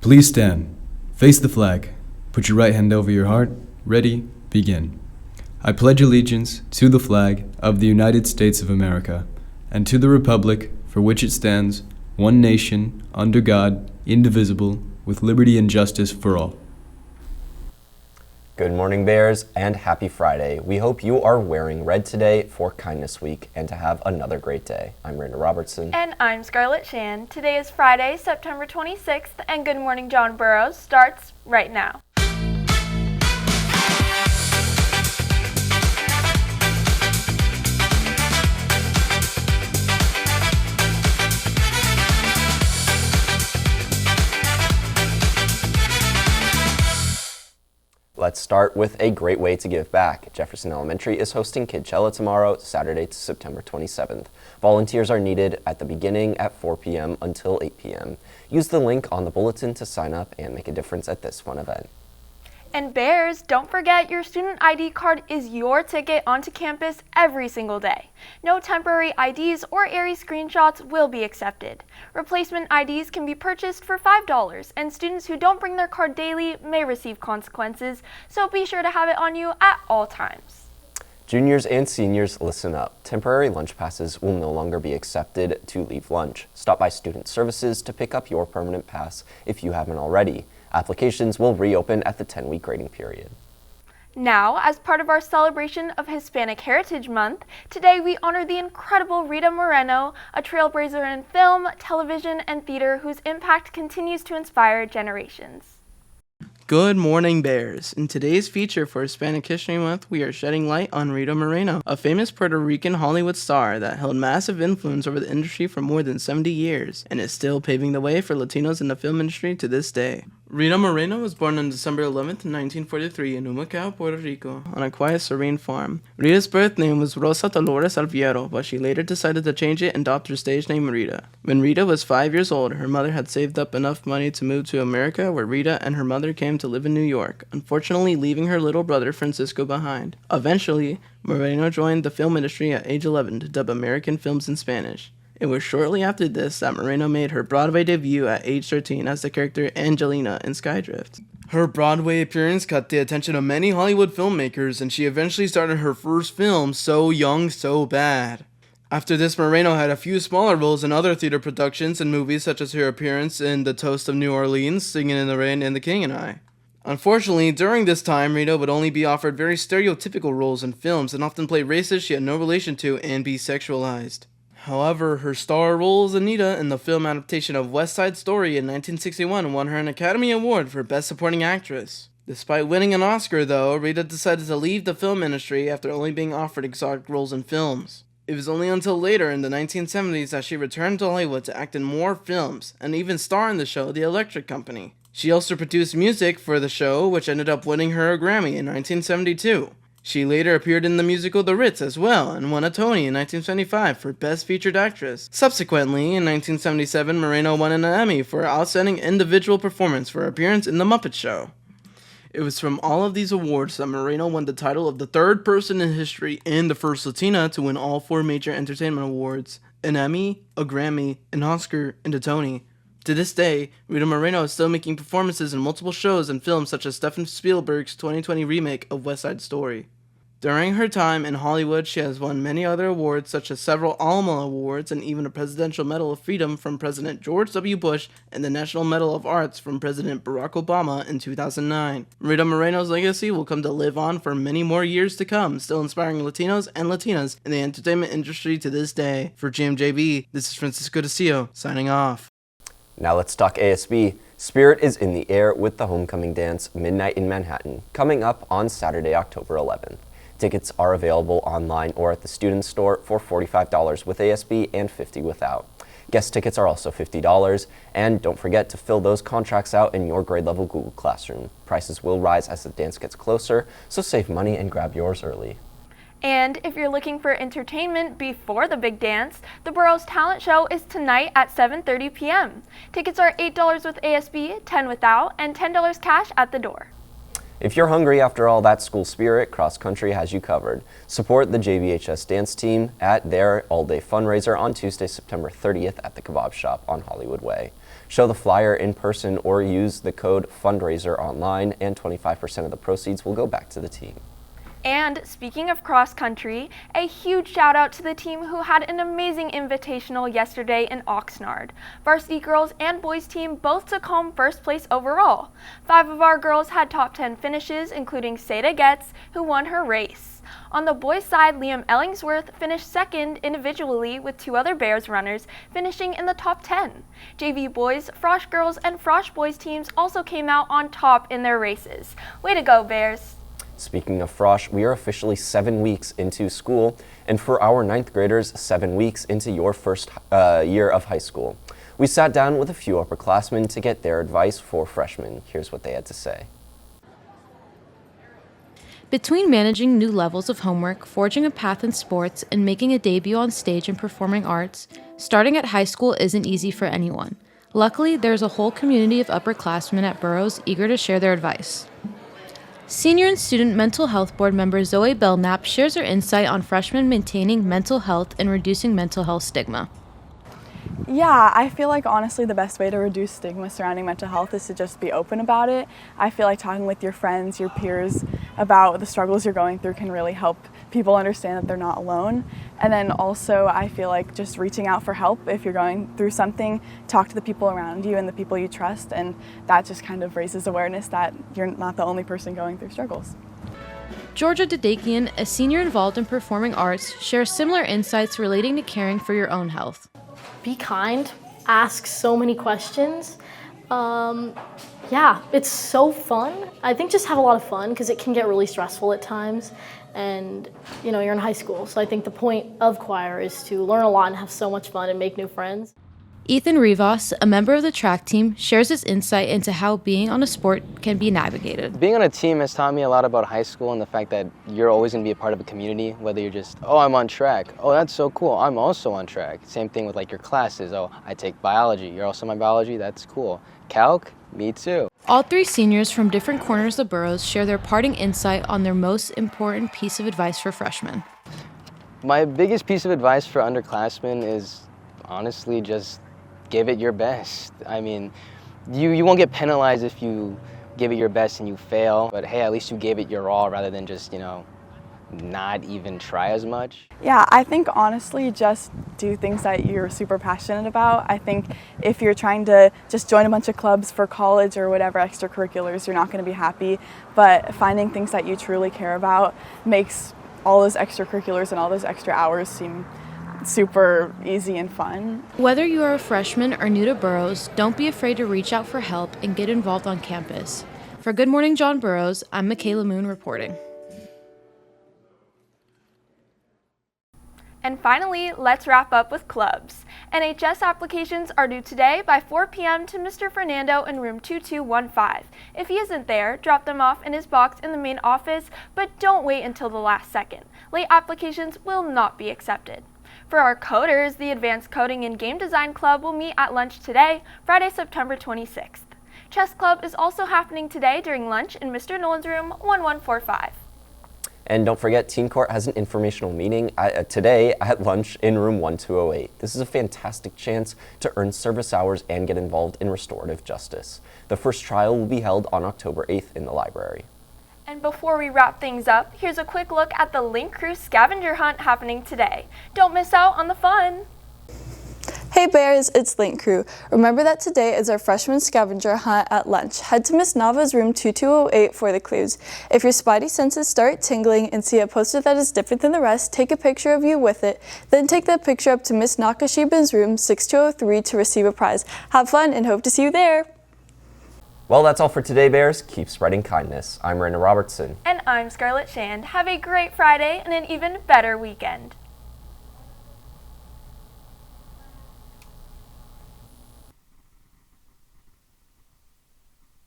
Please stand. Face the flag. Put your right hand over your heart. Ready, begin. I pledge allegiance to the flag of the United States of America and to the republic for which it stands, one nation, under God, indivisible, with liberty and justice for all. Good morning, Bears, and happy Friday. We hope you are wearing red today for Kindness Week and to have another great day. I'm Robertson. And I'm Scarlett Shan. Today is Friday, September 26th, and Good Morning John Burroughs starts right now. Let's start with a great way to give back. Jefferson Elementary is hosting Kidchella tomorrow, Saturday, September 27th. Volunteers are needed at the beginning at 4 p.m. until 8 p.m. Use the link on the bulletin to sign up and make a difference at this fun event. And Bears, don't forget your student ID card is your ticket onto campus every single day. No temporary IDs or airy screenshots will be accepted. Replacement IDs can be purchased for $5, and students who don't bring their card daily may receive consequences, so be sure to have it on you at all times. Juniors and seniors, listen up. Temporary lunch passes will no longer be accepted to leave lunch. Stop by Student Services to pick up your permanent pass if you haven't already. Applications will reopen at the 10-week grading period. Now, as part of our celebration of Hispanic Heritage Month, today we honor the incredible Rita Moreno, a trailblazer in film, television, and theater whose impact continues to inspire generations. Good morning, Bears. In today's feature for Hispanic History Month, we are shedding light on Rita Moreno, a famous Puerto Rican Hollywood star that held massive influence over the industry for more than 70 years and is still paving the way for Latinos in the film industry to this day. Rita Moreno was born on December 11th, 1943 in Humacao, Puerto Rico, on a quiet, serene farm. Rita's birth name was Rosa Dolores Alviero, but she later decided to change it and adopt her stage name Rita. When Rita was 5 years old, her mother had saved up enough money to move to America, where Rita and her mother came to live in New York, unfortunately leaving her little brother Francisco behind. Eventually, Moreno joined the film industry at age 11 to dub American films in Spanish. It was shortly after this that Moreno made her Broadway debut at age 13 as the character Angelina in Skydrift. Her Broadway appearance caught the attention of many Hollywood filmmakers, and she eventually started her first film, So Young, So Bad. After this, Moreno had a few smaller roles in other theater productions and movies, such as her appearance in The Toast of New Orleans, Singing in the Rain, and The King and I. Unfortunately, during this time, Rita would only be offered very stereotypical roles in films and often play races she had no relation to and be sexualized. However, her star role as Anita in the film adaptation of West Side Story in 1961 won her an Academy Award for Best Supporting Actress. Despite winning an Oscar, though, Rita decided to leave the film industry after only being offered exotic roles in films. It was only until later in the 1970s that she returned to Hollywood to act in more films, and even star in the show The Electric Company. She also produced music for the show, which ended up winning her a Grammy in 1972. She later appeared in the musical The Ritz as well, and won a Tony in 1975 for Best Featured Actress. Subsequently, in 1977, Moreno won an Emmy for Outstanding Individual Performance for her appearance in The Muppet Show. It was from all of these awards that Moreno won the title of the third person in history and the first Latina to win all 4 major entertainment awards, an Emmy, a Grammy, an Oscar, and a Tony. To this day, Rita Moreno is still making performances in multiple shows and films such as Steven Spielberg's 2020 remake of West Side Story. During her time in Hollywood, she has won many other awards, such as several Alma Awards and even a Presidential Medal of Freedom from President George W. Bush and the National Medal of Arts from President Barack Obama in 2009. Rita Moreno's legacy will come to live on for many more years to come, still inspiring Latinos and Latinas in the entertainment industry to this day. For Gmjb, this is Francisco DeCio, signing off. Now let's talk ASB. Spirit is in the air with the Homecoming Dance Midnight in Manhattan, coming up on Saturday, October 11th. Tickets are available online or at the student store for $45 with ASB and $50 without. Guest tickets are also $50, and don't forget to fill those contracts out in your grade level Google Classroom. Prices will rise as the dance gets closer, so save money and grab yours early. And if you're looking for entertainment before the big dance, the Burroughs Talent Show is tonight at 7:30 p.m. Tickets are $8 with ASB, $10 without, and $10 cash at the door. If you're hungry after all that school spirit, Cross Country has you covered. Support the JVHS dance team at their all-day fundraiser on Tuesday, September 30th at the Kebab Shop on Hollywood Way. Show the flyer in person or use the code fundraiser online, and 25% of the proceeds will go back to the team. And speaking of cross country, a huge shout out to the team who had an amazing invitational yesterday in Oxnard. Varsity girls and boys team both took home first place overall. 5 of our girls had top 10 finishes, including Seda Getz, who won her race. On the boys' side, Liam Ellingsworth finished second individually, with 2 other Bears runners finishing in the top 10. JV boys, Frosh girls, and Frosh boys teams also came out on top in their races. Way to go, Bears! Speaking of Frosh, we are officially 7 weeks into school, and for our 9th graders, 7 weeks into your first year of high school. We sat down with a few upperclassmen to get their advice for freshmen. Here's what they had to say. Between managing new levels of homework, forging a path in sports, and making a debut on stage in performing arts, starting at high school isn't easy for anyone. Luckily, there's a whole community of upperclassmen at Burroughs eager to share their advice. Senior and Student Mental Health Board member Zoe Belknap shares her insight on freshmen maintaining mental health and reducing mental health stigma. Yeah, I feel like honestly the best way to reduce stigma surrounding mental health is to just be open about it. I feel like talking with your friends, your peers about the struggles you're going through can really help people understand that they're not alone. And then also I feel like just reaching out for help if you're going through something, talk to the people around you and the people you trust, and that just kind of raises awareness that you're not the only person going through struggles. Georgia Dedakian, a senior involved in performing arts, shares similar insights relating to caring for your own health. Be kind, ask so many questions. Yeah, it's so fun. I think just have a lot of fun because it can get really stressful at times. And, you know, you're in high school. So I think the point of choir is to learn a lot and have so much fun and make new friends. Ethan Rivas, a member of the track team, shares his insight into how being on a sport can be navigated. Being on a team has taught me a lot about high school and the fact that you're always going to be a part of a community, whether you're just, oh, I'm on track. Oh, that's so cool. I'm also on track. Same thing with like your classes. Oh, I take biology. You're also my biology. That's cool. Calc? Me too. All 3 seniors from different corners of Burroughs share their parting insight on their most important piece of advice for freshmen. My biggest piece of advice for underclassmen is honestly just give it your best. I mean, you won't get penalized if you give it your best and you fail, but hey, at least you gave it your all rather than just, you know, not even try as much. Yeah, I think honestly just do things that you're super passionate about. I think if you're trying to just join a bunch of clubs for college or whatever extracurriculars, you're not going to be happy, but finding things that you truly care about makes all those extracurriculars and all those extra hours seem super easy and fun. Whether you are a freshman or new to Burroughs, don't be afraid to reach out for help and get involved on campus. For Good Morning John Burroughs, I'm Michaela Moon reporting. And finally, let's wrap up with clubs. NHS applications are due today by 4 p.m. to Mr. Fernando in room 2215. If he isn't there, drop them off in his box in the main office, but don't wait until the last second. Late applications will not be accepted. For our coders, the Advanced Coding and Game Design Club will meet at lunch today, Friday, September 26th. Chess Club is also happening today during lunch in Mr. Nolan's room 1145. And don't forget, Teen Court has an informational meeting today at lunch in room 1208. This is a fantastic chance to earn service hours and get involved in restorative justice. The first trial will be held on October 8th in the library. And before we wrap things up, here's a quick look at the Link Crew scavenger hunt happening today. Don't miss out on the fun! Hey Bears, it's Link Crew. Remember that today is our freshman scavenger hunt at lunch. Head to Miss Nava's room 2208 for the clues. If your spidey senses start tingling and see a poster that is different than the rest, take a picture of you with it. Then take that picture up to Miss Nakashiba's room 6203 to receive a prize. Have fun and hope to see you there! Well, that's all for today, Bears. Keep spreading kindness. I'm Miranda Robertson. And I'm Scarlett Shand. Have a great Friday and an even better weekend.